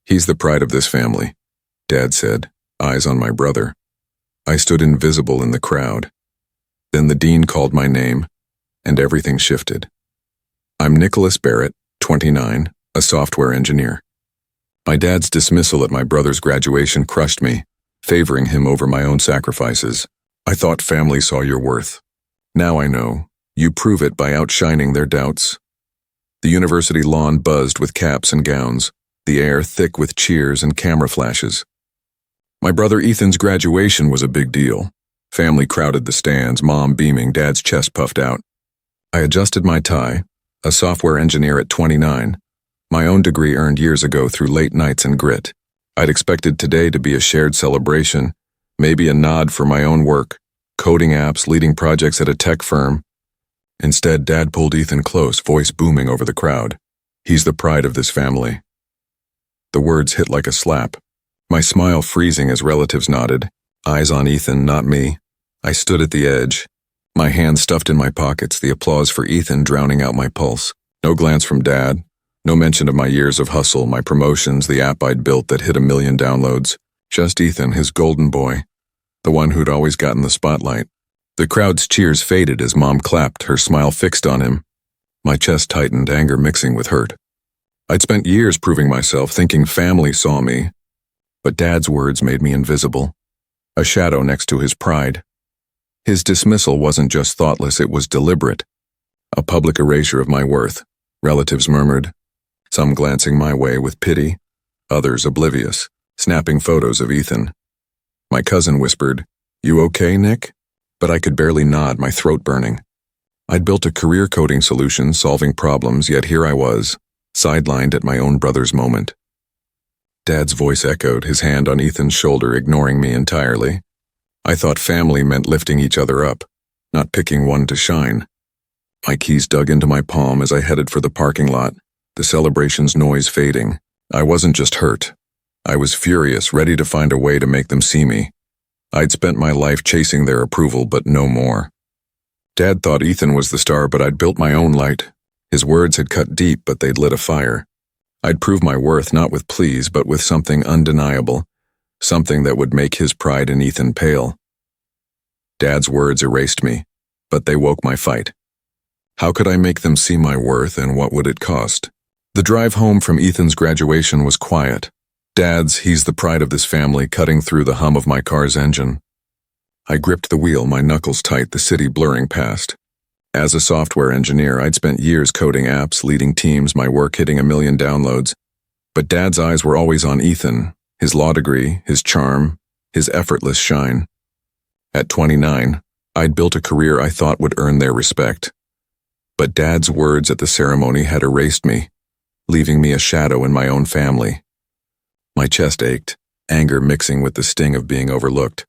"He's the pride of this family," Dad said, eyes on my brother. I stood invisible in the crowd. Then the dean called my name, and everything shifted. I'm Nicholas Barrett, 29, a software engineer. My dad's dismissal at my brother's graduation crushed me, favoring him over my own sacrifices. "I thought family saw your worth. Now I know. You prove it by outshining their doubts." The university lawn buzzed with caps and gowns, the air thick with cheers and camera flashes. My brother Ethan's graduation was a big deal. Family crowded the stands, Mom beaming, Dad's chest puffed out. I adjusted my tie, a software engineer at 29, my own degree earned years ago through late nights and grit. I'd expected today to be a shared celebration, maybe a nod for my own work, coding apps, leading projects at a tech firm. Instead, Dad pulled Ethan close, voice booming over the crowd. "He's the pride of this family." The words hit like a slap, my smile freezing as relatives nodded, eyes on Ethan, not me. I stood at the edge, my hands stuffed in my pockets, the applause for Ethan drowning out my pulse. No glance from Dad, no mention of my years of hustle, my promotions, the app I'd built that hit 1 million downloads. Just Ethan, his golden boy, the one who'd always gotten the spotlight. The crowd's cheers faded as Mom clapped, her smile fixed on him. My chest tightened, anger mixing with hurt. I'd spent years proving myself, thinking family saw me. But Dad's words made me invisible, a shadow next to his pride. His dismissal wasn't just thoughtless, it was deliberate. A public erasure of my worth, relatives murmured, some glancing my way with pity, others oblivious, snapping photos of Ethan. My cousin whispered, "You okay, Nick?" But I could barely nod, my throat burning. I'd built a career coding solution, solving problems, yet here I was, sidelined at my own brother's moment. Dad's voice echoed, his hand on Ethan's shoulder, ignoring me entirely. I thought family meant lifting each other up, not picking one to shine. My keys dug into my palm as I headed for the parking lot, the celebration's noise fading. I wasn't just hurt. I was furious, ready to find a way to make them see me. I'd spent my life chasing their approval, but no more. Dad thought Ethan was the star, but I'd built my own light. His words had cut deep, but they'd lit a fire. I'd prove my worth not with pleas, but with something undeniable, something that would make his pride in Ethan pale. Dad's words erased me, but they woke my fight. How could I make them see my worth, and what would it cost? The drive home from Ethan's graduation was quiet. Dad's "he's the pride of this family" cutting through the hum of my car's engine. I gripped the wheel, my knuckles tight, the city blurring past. As a software engineer, I'd spent years coding apps, leading teams, my work hitting 1 million downloads. But Dad's eyes were always on Ethan, his law degree, his charm, his effortless shine. At 29, I'd built a career I thought would earn their respect. But Dad's words at the ceremony had erased me, leaving me a shadow in my own family. My chest ached, anger mixing with the sting of being overlooked.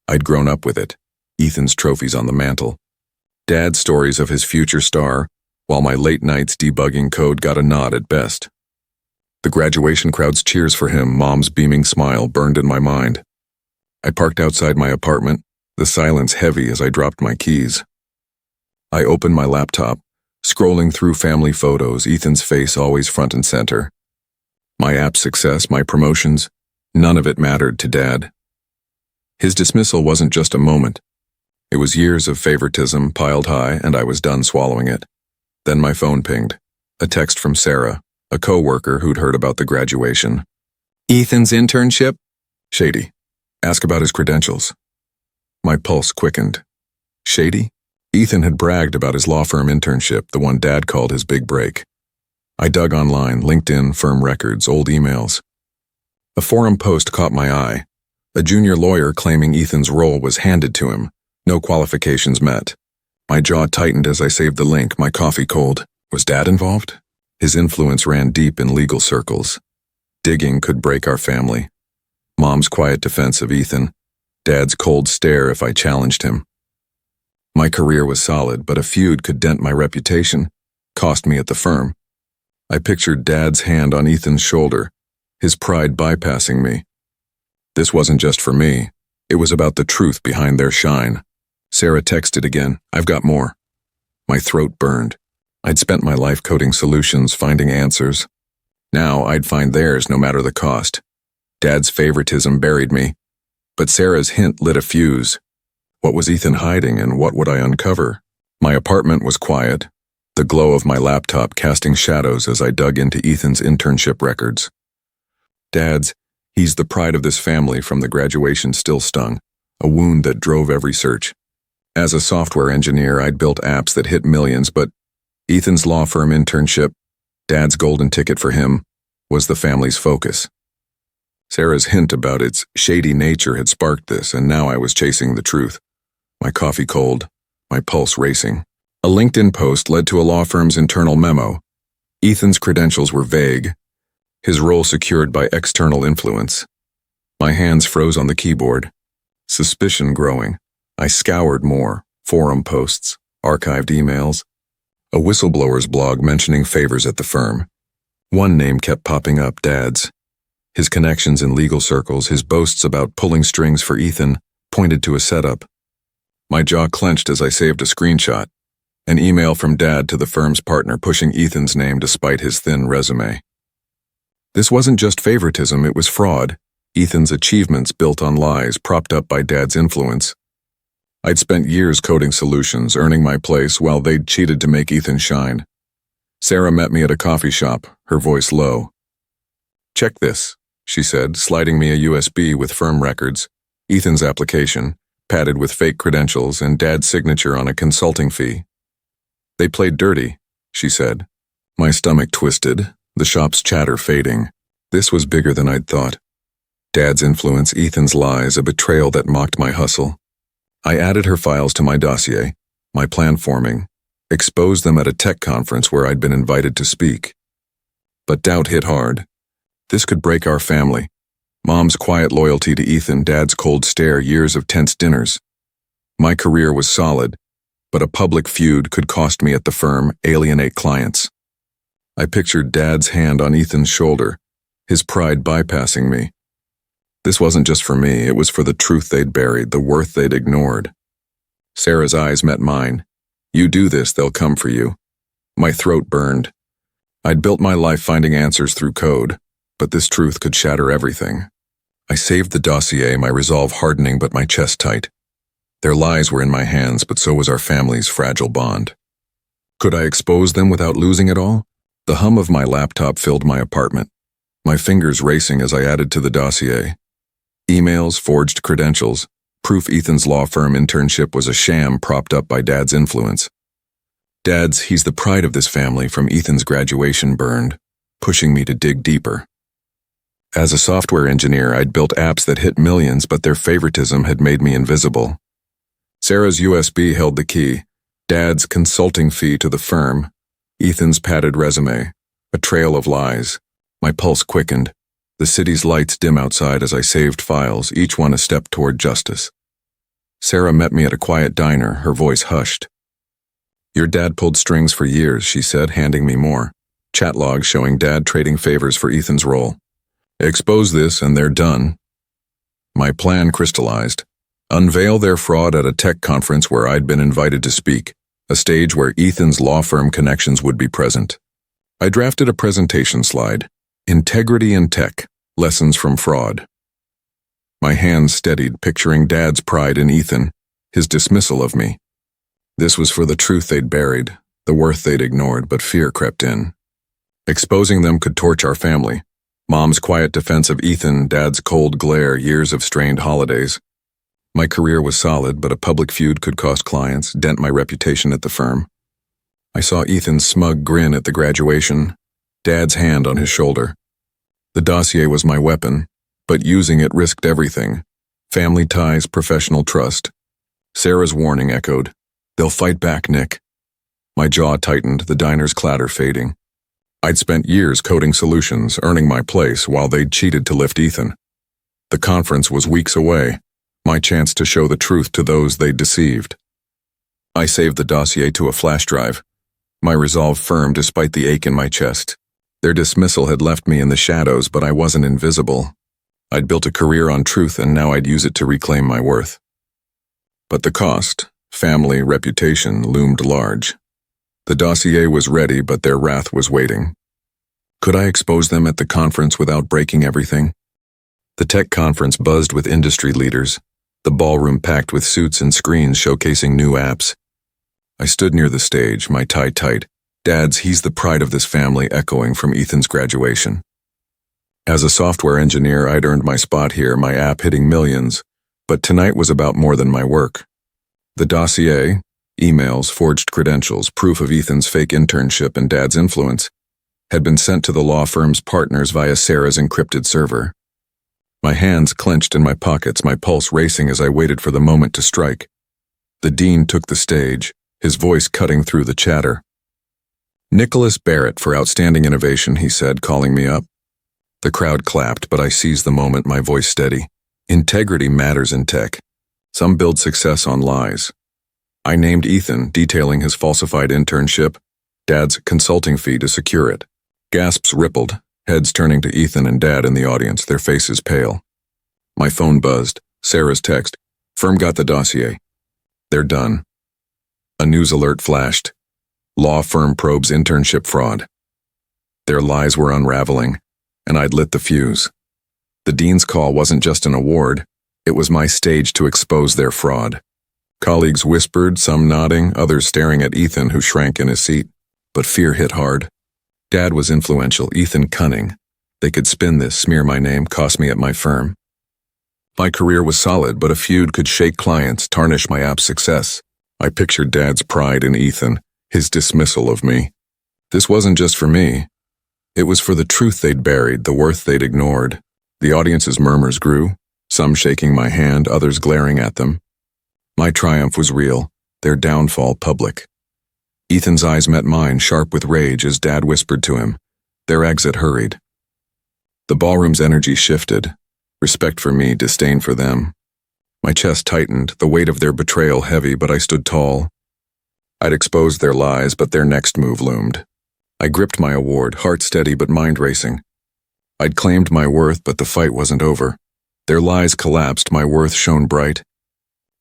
I'd grown up with it, Ethan's trophies on the mantle, Dad's stories of his future star, while my late nights debugging code got a nod at best. The graduation crowd's cheers for him, Mom's beaming smile burned in my mind. I parked outside my apartment, the silence heavy as I dropped my keys. I opened my laptop, scrolling through family photos, Ethan's face always front and center. My app success, my promotions, none of it mattered to Dad. His dismissal wasn't just a moment. It was years of favoritism piled high, and I was done swallowing it. Then my phone pinged. A text from Sarah, a co-worker who'd heard about the graduation. "Ethan's internship?" "Shady. Ask about his credentials." My pulse quickened. Shady? Ethan had bragged about his law firm internship, the one Dad called his big break. I dug online, LinkedIn, firm records, old emails. A forum post caught my eye. A junior lawyer claiming Ethan's role was handed to him. No qualifications met. My jaw tightened as I saved the link, my coffee cold. Was Dad involved? His influence ran deep in legal circles. Digging could break our family. Mom's quiet defense of Ethan. Dad's cold stare if I challenged him. My career was solid, but a feud could dent my reputation, cost me at the firm. I pictured Dad's hand on Ethan's shoulder, his pride bypassing me. This wasn't just for me. It was about the truth behind their shine. Sarah texted again, "I've got more." My throat burned. I'd spent my life coding solutions, finding answers. Now I'd find theirs no matter the cost. Dad's favoritism buried me, but Sarah's hint lit a fuse. What was Ethan hiding, and what would I uncover? My apartment was quiet, the glow of my laptop casting shadows as I dug into Ethan's internship records. Dad's, he's the pride of this family from the graduation still stung, a wound that drove every search. As a software engineer, I'd built apps that hit millions, but Ethan's law firm internship, Dad's golden ticket for him, was the family's focus. Sarah's hint about its shady nature had sparked this, and now I was chasing the truth. My coffee cold, my pulse racing. A LinkedIn post led to a law firm's internal memo. Ethan's credentials were vague, his role secured by external influence. My hands froze on the keyboard. Suspicion growing. I scoured more, forum posts, archived emails, a whistleblower's blog mentioning favors at the firm. One name kept popping up, Dad's. His connections in legal circles, his boasts about pulling strings for Ethan, pointed to a setup. My jaw clenched as I saved a screenshot, an email from Dad to the firm's partner pushing Ethan's name despite his thin resume. This wasn't just favoritism, it was fraud. Ethan's achievements built on lies, propped up by Dad's influence. I'd spent years coding solutions, earning my place while they'd cheated to make Ethan shine. Sarah met me at a coffee shop, her voice low. "Check this," she said, sliding me a USB with firm records, Ethan's application, padded with fake credentials, and Dad's signature on a consulting fee. "They played dirty," she said. My stomach twisted, the shop's chatter fading. This was bigger than I'd thought. Dad's influence, Ethan's lies, a betrayal that mocked my hustle. I added her files to my dossier, my plan forming, exposed them at a tech conference where I'd been invited to speak. But doubt hit hard. This could break our family. Mom's quiet loyalty to Ethan, Dad's cold stare, years of tense dinners. My career was solid, but a public feud could cost me at the firm, alienate clients. I pictured Dad's hand on Ethan's shoulder, his pride bypassing me. This wasn't just for me, it was for the truth they'd buried, the worth they'd ignored. Sarah's eyes met mine. "You do this, they'll come for you." My throat burned. I'd built my life finding answers through code, but this truth could shatter everything. I saved the dossier, my resolve hardening but my chest tight. Their lies were in my hands, but so was our family's fragile bond. Could I expose them without losing it all? The hum of my laptop filled my apartment, my fingers racing as I added to the dossier. Emails, forged credentials, proof Ethan's law firm internship was a sham propped up by Dad's influence. Dad's, he's the pride of this family from Ethan's graduation burned, pushing me to dig deeper. As a software engineer, I'd built apps that hit millions, but their favoritism had made me invisible. Sarah's USB held the key, Dad's consulting fee to the firm, Ethan's padded resume, a trail of lies. My pulse quickened. The city's lights dim outside as I saved files, each one a step toward justice. Sarah met me at a quiet diner, her voice hushed. "Your dad pulled strings for years," she said, handing me more. Chat logs showing Dad trading favors for Ethan's role. "Expose this and they're done." My plan crystallized. Unveil their fraud at a tech conference where I'd been invited to speak, a stage where Ethan's law firm connections would be present. I drafted a presentation slide. Integrity in Tech, Lessons from Fraud. My hands steadied, picturing Dad's pride in Ethan, his dismissal of me. This was for the truth they'd buried, the worth they'd ignored, but fear crept in. Exposing them could torch our family. Mom's quiet defense of Ethan, Dad's cold glare, years of strained holidays. My career was solid, but a public feud could cost clients, dent my reputation at the firm. I saw Ethan's smug grin at the graduation, Dad's hand on his shoulder. The dossier was my weapon, but using it risked everything. Family ties, professional trust. Sarah's warning echoed. "They'll fight back, Nick." My jaw tightened, the diner's clatter fading. I'd spent years coding solutions, earning my place, while they'd cheated to lift Ethan. The conference was weeks away, my chance to show the truth to those they'd deceived. I saved the dossier to a flash drive, my resolve firm despite the ache in my chest. Their dismissal had left me in the shadows, but I wasn't invisible. I'd built a career on truth, and now I'd use it to reclaim my worth. But the cost, family, reputation, loomed large. The dossier was ready, but their wrath was waiting. Could I expose them at the conference without breaking everything? The tech conference buzzed with industry leaders, the ballroom packed with suits and screens showcasing new apps. I stood near the stage, my tie tight. Dad's "He's the pride of this family" echoing from Ethan's graduation. As a software engineer, I'd earned my spot here, my app hitting millions, but tonight was about more than my work. The dossier, emails, forged credentials, proof of Ethan's fake internship and Dad's influence, had been sent to the law firm's partners via Sarah's encrypted server. My hands clenched in my pockets, my pulse racing as I waited for the moment to strike. The dean took the stage, his voice cutting through the chatter. "Nicholas Barrett for outstanding innovation," he said, calling me up. The crowd clapped, but I seized the moment, my voice steady. Integrity matters in tech. Some build success on lies. I named Ethan, detailing his falsified internship, Dad's consulting fee to secure it. Gasps rippled, heads turning to Ethan and Dad in the audience, their faces pale. My phone buzzed. Sarah's text. "Firm got the dossier. They're done." A news alert flashed. Law firm probes internship fraud. Their lies were unraveling, and I'd lit the fuse. The dean's call wasn't just an award, it was my stage to expose their fraud. Colleagues whispered, some nodding, others staring at Ethan, who shrank in his seat. But fear hit hard. Dad was influential, Ethan cunning. They could spin this, smear my name, cost me at my firm. My career was solid, but a feud could shake clients, tarnish my app's success. I pictured Dad's pride in Ethan, his dismissal of me. This wasn't just for me. It was for the truth they'd buried, the worth they'd ignored. The audience's murmurs grew, some shaking my hand, others glaring at them. My triumph was real, their downfall public. Ethan's eyes met mine, sharp with rage, as Dad whispered to him. Their exit hurried. The ballroom's energy shifted. Respect for me, disdain for them. My chest tightened, the weight of their betrayal heavy, but I stood tall. I'd exposed their lies, but their next move loomed. I gripped my award, heart steady but mind racing. I'd claimed my worth, but the fight wasn't over. Their lies collapsed, my worth shone bright.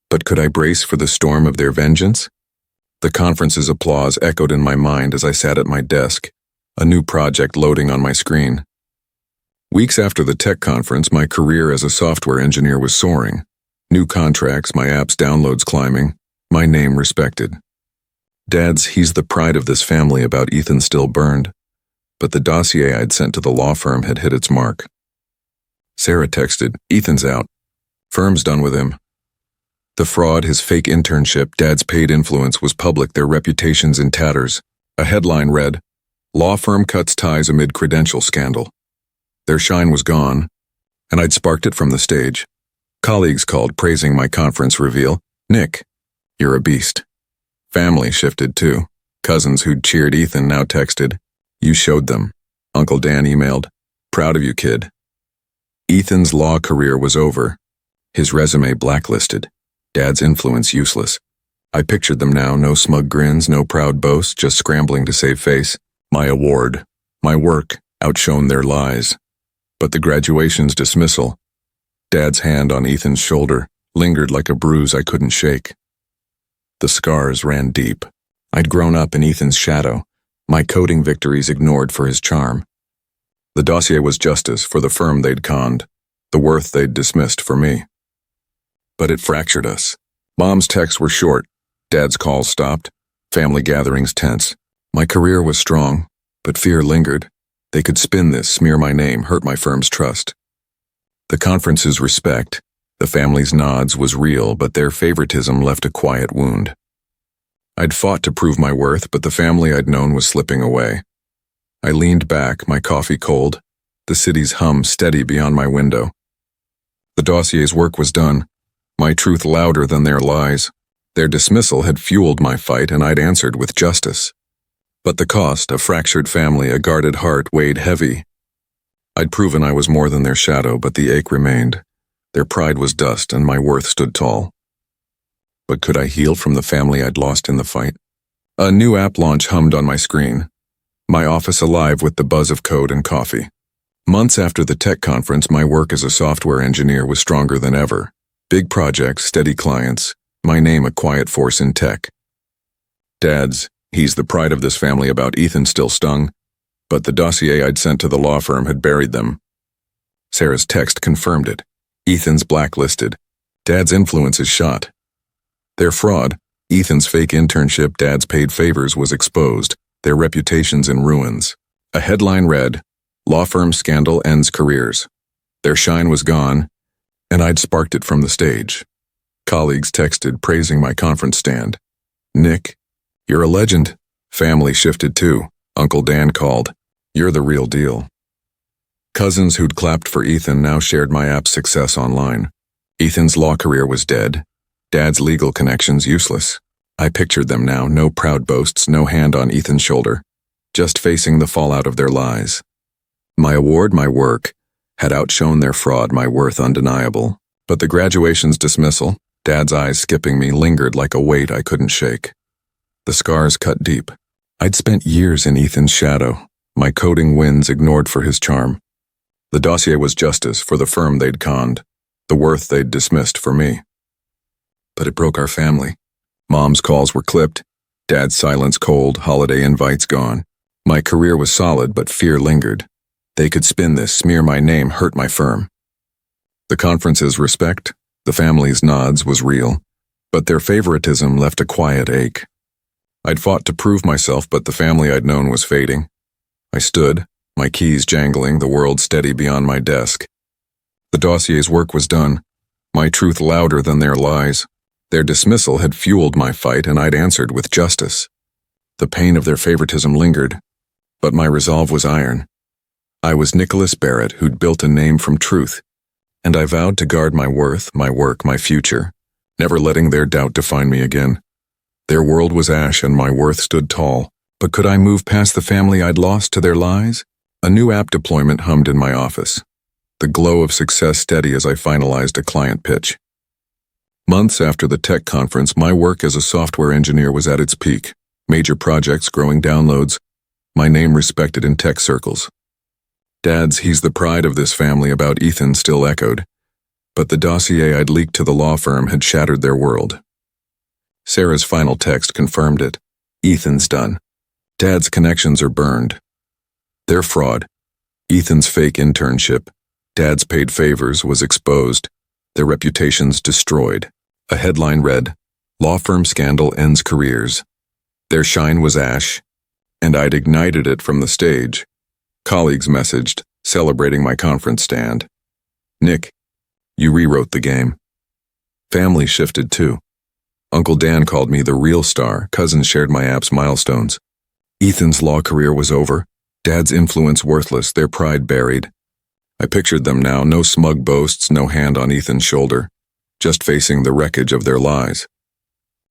But could I brace for the storm of their vengeance? The conference's applause echoed in my mind as I sat at my desk, a new project loading on my screen. Weeks after the tech conference, my career as a software engineer was soaring. New contracts, my app's downloads climbing, my name respected. Dad's "He's the pride of this family" about Ethan still burned, but the dossier I'd sent to the law firm had hit its mark. Sarah texted, "Ethan's out. Firm's done with him." The fraud, his fake internship, Dad's paid influence was public, their reputations in tatters. A headline read, "Law firm cuts ties amid credential scandal." Their shine was gone, and I'd sparked it from the stage. Colleagues called, praising my conference reveal. "Nick, you're a beast." Family shifted too. Cousins who'd cheered Ethan now texted, "You showed them." Uncle Dan emailed, "Proud of you, kid." Ethan's law career was over. His resume blacklisted. Dad's influence useless. I pictured them now, no smug grins, no proud boasts, just scrambling to save face. My award, my work, outshone their lies. But the graduation's dismissal, Dad's hand on Ethan's shoulder, lingered like a bruise I couldn't shake. The scars ran deep. I'd grown up in Ethan's shadow, my coding victories ignored for his charm. The dossier was justice for the firm they'd conned, the worth they'd dismissed for me. But it fractured us. Mom's texts were short, Dad's calls stopped, family gatherings tense. My career was strong, but fear lingered. They could spin this, smear my name, hurt my firm's trust. The conference's respect, the family's nods, was real, but their favoritism left a quiet wound. I'd fought to prove my worth, but the family I'd known was slipping away. I leaned back, my coffee cold, the city's hum steady beyond my window. The dossier's work was done, my truth louder than their lies. Their dismissal had fueled my fight, and I'd answered with justice. But the cost, a fractured family, a guarded heart, weighed heavy. I'd proven I was more than their shadow, but the ache remained. Their pride was dust, and my worth stood tall. But could I heal from the family I'd lost in the fight? A new app launch hummed on my screen, my office alive with the buzz of code and coffee. Months after the tech conference, my work as a software engineer was stronger than ever. Big projects, steady clients, my name a quiet force in tech. Dad's "He's the pride of this family" about Ethan still stung, but the dossier I'd sent to the law firm had buried them. Sarah's text confirmed it. Ethan's blacklisted. Dad's influence is shot. Their fraud, Ethan's fake internship, Dad's paid favors, was exposed, their reputations in ruins. A headline read, "Law firm scandal ends careers." Their shine was gone, and I'd sparked it from the stage. Colleagues texted praising my conference stand. "Nick, you're a legend." Family shifted too. Uncle Dan called, "You're the real deal." Cousins who'd clapped for Ethan now shared my app's success online. Ethan's law career was dead. Dad's legal connections useless. I pictured them now, no proud boasts, no hand on Ethan's shoulder, just facing the fallout of their lies. My award, my work, had outshone their fraud, my worth undeniable. But the graduation's dismissal, Dad's eyes skipping me, lingered like a weight I couldn't shake. The scars cut deep. I'd spent years in Ethan's shadow, my coding wins ignored for his charm. The dossier was justice for the firm they'd conned, the worth they'd dismissed for me. But it broke our family. Mom's calls were clipped, Dad's silence cold, holiday invites gone. My career was solid, but fear lingered. They could spin this, smear my name, hurt my firm. The conference's respect, the family's nods, was real, but their favoritism left a quiet ache. I'd fought to prove myself, but the family I'd known was fading. I stood, my keys jangling, the world steady beyond my desk. The dossier's work was done, my truth louder than their lies. Their dismissal had fueled my fight, and I'd answered with justice. The pain of their favoritism lingered, but my resolve was iron. I was Nicholas Barrett, who'd built a name from truth, and I vowed to guard my worth, my work, my future, never letting their doubt define me again. Their world was ash and my worth stood tall, but could I move past the family I'd lost to their lies? A new app deployment hummed in my office, the glow of success steady as I finalized a client pitch. Months after the tech conference, my work as a software engineer was at its peak, major projects, growing downloads, my name respected in tech circles. Dad's "he's the pride of this family" about Ethan still echoed, but the dossier I'd leaked to the law firm had shattered their world. Sarah's final text confirmed it. Ethan's done. Dad's connections are burned. Their fraud, Ethan's fake internship, Dad's paid favors, was exposed, their reputations destroyed. A headline read, "Law firm scandal ends careers." Their shine was ash, and I'd ignited it from the stage. Colleagues messaged, celebrating my conference stand. "Nick, you rewrote the game." Family shifted too. Uncle Dan called me the real star. Cousins shared my app's milestones. Ethan's law career was over. Dad's influence worthless, their pride buried. I pictured them now, no smug boasts, no hand on Ethan's shoulder, just facing the wreckage of their lies.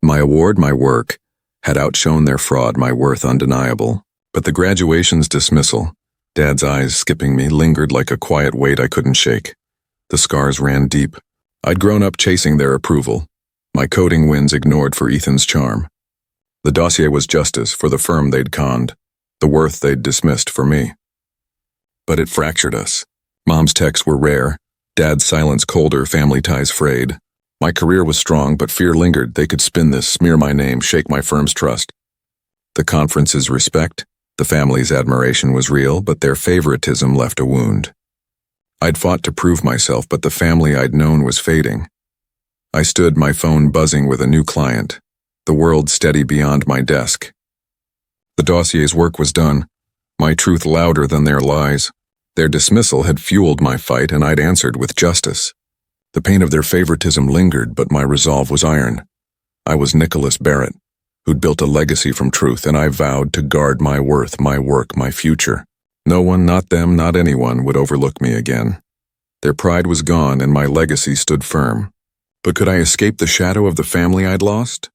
My award, my work, had outshone their fraud, my worth undeniable. But the graduation's dismissal, Dad's eyes skipping me, lingered like a quiet weight I couldn't shake. The scars ran deep. I'd grown up chasing their approval, my coding wins ignored for Ethan's charm. The dossier was justice for the firm they'd conned, the worth they'd dismissed for me. But it fractured us. Mom's texts were rare, Dad's silence colder, family ties frayed. My career was strong, but fear lingered. They could spin this, smear my name, shake my firm's trust. The conference's respect, the family's admiration was real, but their favoritism left a wound. I'd fought to prove myself, but the family I'd known was fading. I stood, my phone buzzing with a new client, the world steady beyond my desk. The dossier's work was done, my truth louder than their lies. Their dismissal had fueled my fight, and I'd answered with justice. The pain of their favoritism lingered, but my resolve was iron. I was Nicholas Barrett, who'd built a legacy from truth, and I vowed to guard my worth, my work, my future. No one, not them, not anyone, would overlook me again. Their pride was gone, and my legacy stood firm. But could I escape the shadow of the family I'd lost?